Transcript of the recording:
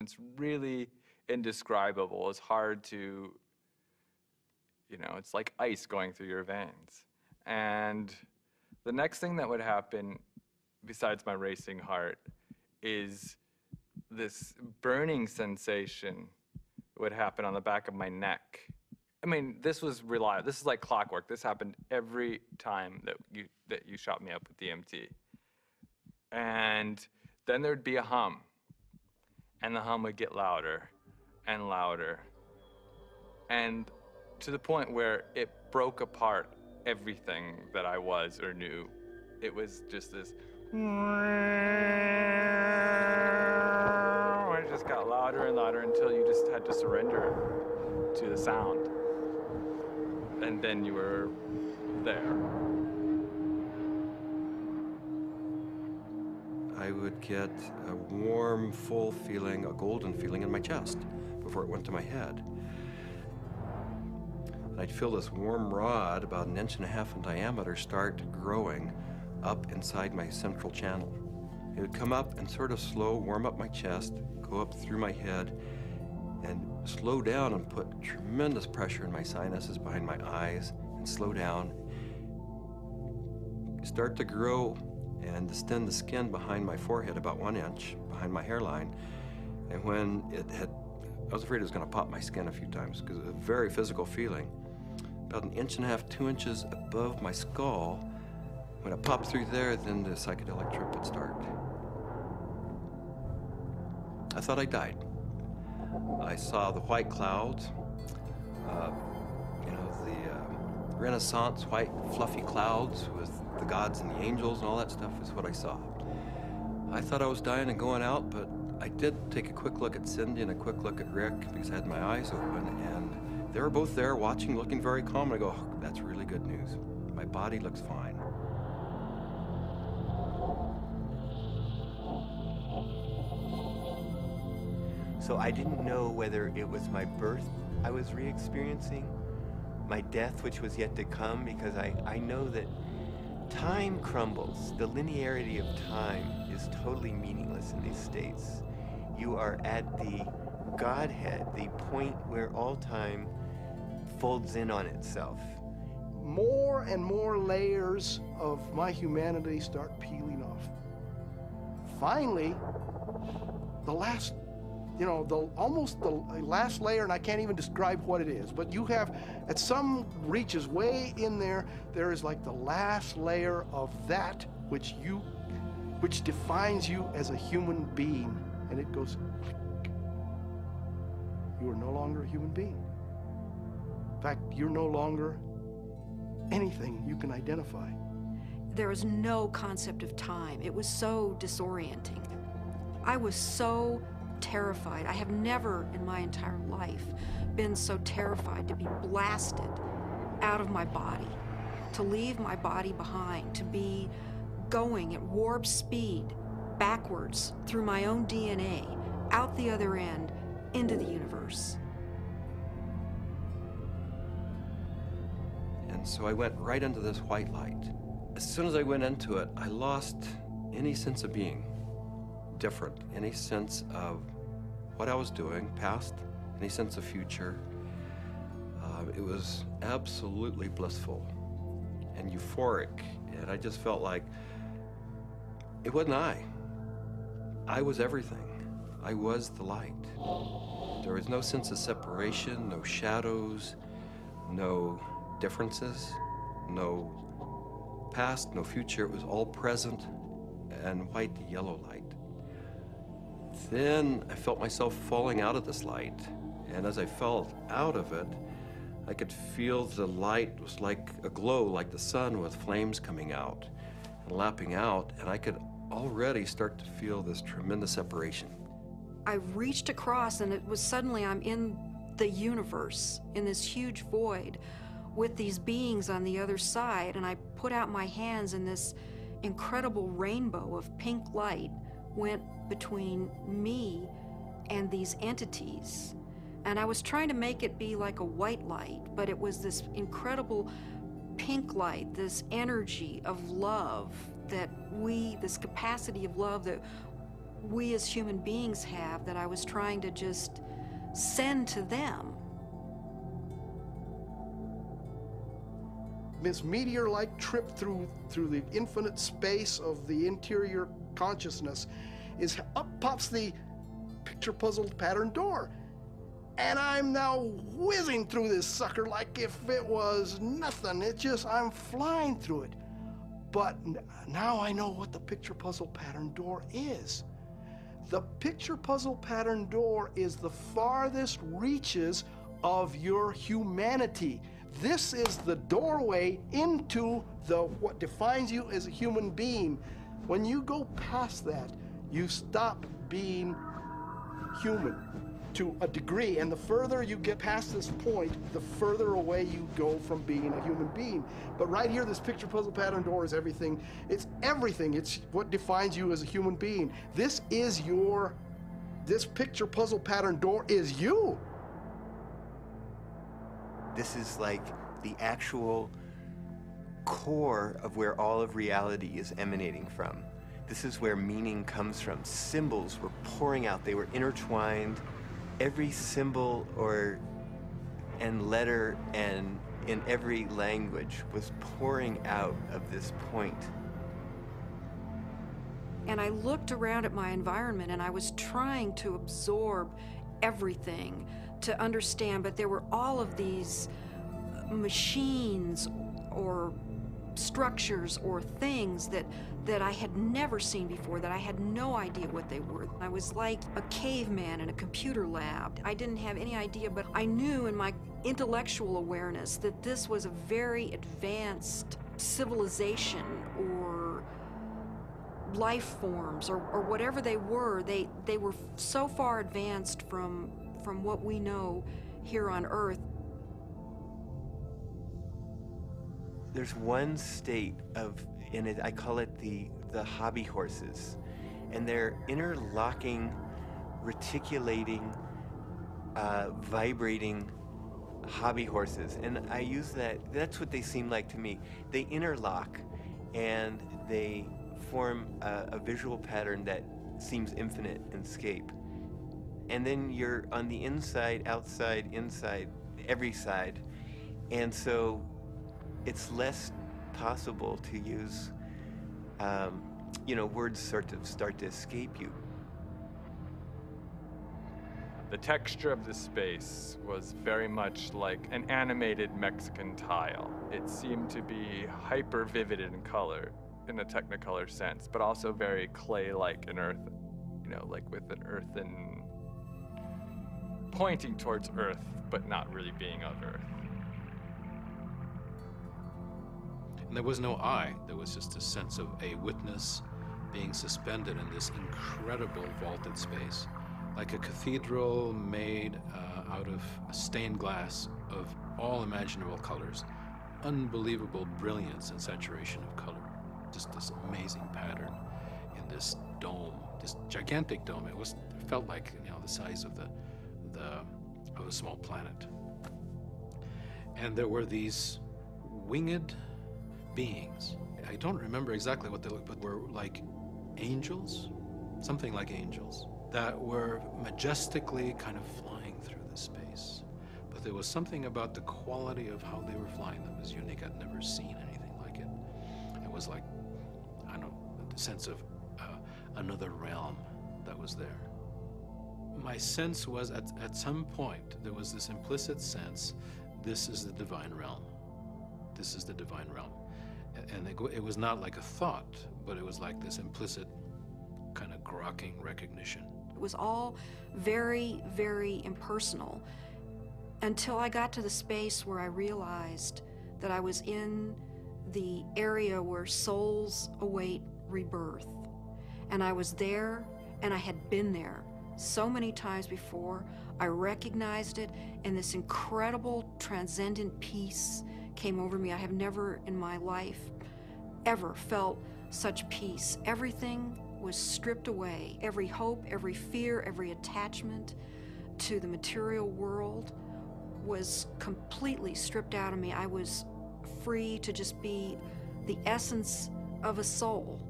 It's really indescribable. It's hard to, it's like ice going through your veins. And the next thing that would happen, besides my racing heart, is this burning sensation would happen on the back of my neck. I mean, this was reliable. This is like clockwork. This happened every time that you shot me up with DMT. And then there'd be a hum, and the hum would get louder and louder, and to the point where it broke apart everything that I was or knew. It was just this, it just got louder and louder until you just had to surrender to the sound. And then you were there. I would get a warm, full feeling, a golden feeling in my chest before it went to my head. And I'd feel this warm rod, about 1.5 inches in diameter, start growing up inside my central channel. It would come up and sort of slow, warm up my chest, go up through my head, and slow down and put tremendous pressure in my sinuses behind my eyes, and slow down, start to grow and distend the skin behind my forehead about 1 inch, behind my hairline. And when it had, I was afraid it was gonna pop my skin a few times because it was a very physical feeling. About 1.5 inches, 2 inches above my skull, when it popped through there, then the psychedelic trip would start. I thought I died. I saw the white clouds, the Renaissance white fluffy clouds with the gods and the angels and all that stuff is what I saw. I thought I was dying and going out, but I did take a quick look at Cindy and a quick look at Rick because I had my eyes open, and they were both there watching, looking very calm. And I go, oh, that's really good news. My body looks fine. So I didn't know whether it was my birth I was re-experiencing, my death which was yet to come, because I know that time crumbles. The linearity of time is totally meaningless in these states. You are at the Godhead, the point where all time folds in on itself. More and more layers of my humanity start peeling off. Finally, the last, almost the last layer, and I can't even describe what it is, but you have, at some reaches way in there, there is like the last layer of that which defines you as a human being, and it goes, you are no longer a human being. In fact, you're no longer anything you can identify. There was no concept of time. It was so disorienting. I was so terrified. I have never in my entire life been so terrified to be blasted out of my body, to leave my body behind, to be going at warp speed backwards through my own DNA, out the other end, into the universe. And so I went right into this white light. As soon as I went into it, I lost any sense of being different, any sense of what I was doing, past, any sense of future. It was absolutely blissful and euphoric, and I just felt like it wasn't I. I was everything. I was the light. There was no sense of separation, no shadows, no differences, no past, no future. It was all present and white to yellow light. Then I felt myself falling out of this light, and as I fell out of it, I could feel the light was like a glow, like the sun with flames coming out and lapping out, and I could already start to feel this tremendous separation. I reached across, and it was suddenly I'm in the universe, in this huge void, with these beings on the other side, and I put out my hands, and this incredible rainbow of pink light went between me and these entities. And I was trying to make it be like a white light, but it was this incredible pink light, this energy of love this capacity of love that we as human beings have that I was trying to just send to them. This meteor-like trip through the infinite space of the interior consciousness is up pops the picture puzzle pattern door. And I'm now whizzing through this sucker like if it was nothing. It just, I'm flying through it. But now I know what the picture puzzle pattern door is. The picture puzzle pattern door is the farthest reaches of your humanity. This is the doorway into what defines you as a human being. When you go past that, you stop being human to a degree, and the further you get past this point, the further away you go from being a human being. But right here, this picture puzzle pattern door is everything. It's everything. It's what defines you as a human being. This picture puzzle pattern door is you. This is like the actual core of where all of reality is emanating from. This is where meaning comes from. Symbols were pouring out. They were intertwined. Every symbol and letter and in every language was pouring out of this point. And I looked around at my environment and I was trying to absorb everything, to understand, but there were all of these machines or structures or things that I had never seen before, that I had no idea what they were. I was like a caveman in a computer lab. I didn't have any idea, but I knew in my intellectual awareness that this was a very advanced civilization or life forms or whatever they were. They were so far advanced from what we know here on Earth. There's one state in it, I call it the hobby horses, and they're interlocking, reticulating, vibrating hobby horses, and I use that's what they seem like to me. They interlock, and they form a visual pattern that seems infinite in scape. And then you're on the inside, outside, inside, every side, and so it's less possible to use, words sort of start to escape you. The texture of the space was very much like an animated Mexican tile. It seemed to be hyper vivid in color, in a Technicolor sense, but also very clay-like and earth, like with an earthen, pointing towards earth, but not really being of earth. And there was no I. There was just a sense of a witness being suspended in this incredible vaulted space, like a cathedral made out of stained glass of all imaginable colors, unbelievable brilliance and saturation of color. Just this amazing pattern in this dome, this gigantic dome. It felt like the size of a small planet. And there were these winged beings. I don't remember exactly what they looked, but were like angels, something like angels, that were majestically kind of flying through the space. But there was something about the quality of how they were flying that was unique. I'd never seen anything like it. It was like, I don't know, the sense of another realm that was there. My sense was at some point there was this implicit sense, this is the divine realm. This is the divine realm. And it was not like a thought, but it was like this implicit kind of grokking recognition. It was all very, very impersonal until I got to the space where I realized that I was in the area where souls await rebirth. And I was there, and I had been there so many times before. I recognized it, and this incredible transcendent peace came over me. I have never in my life ever felt such peace. Everything was stripped away. Every hope, every fear, every attachment to the material world was completely stripped out of me. I was free to just be the essence of a soul.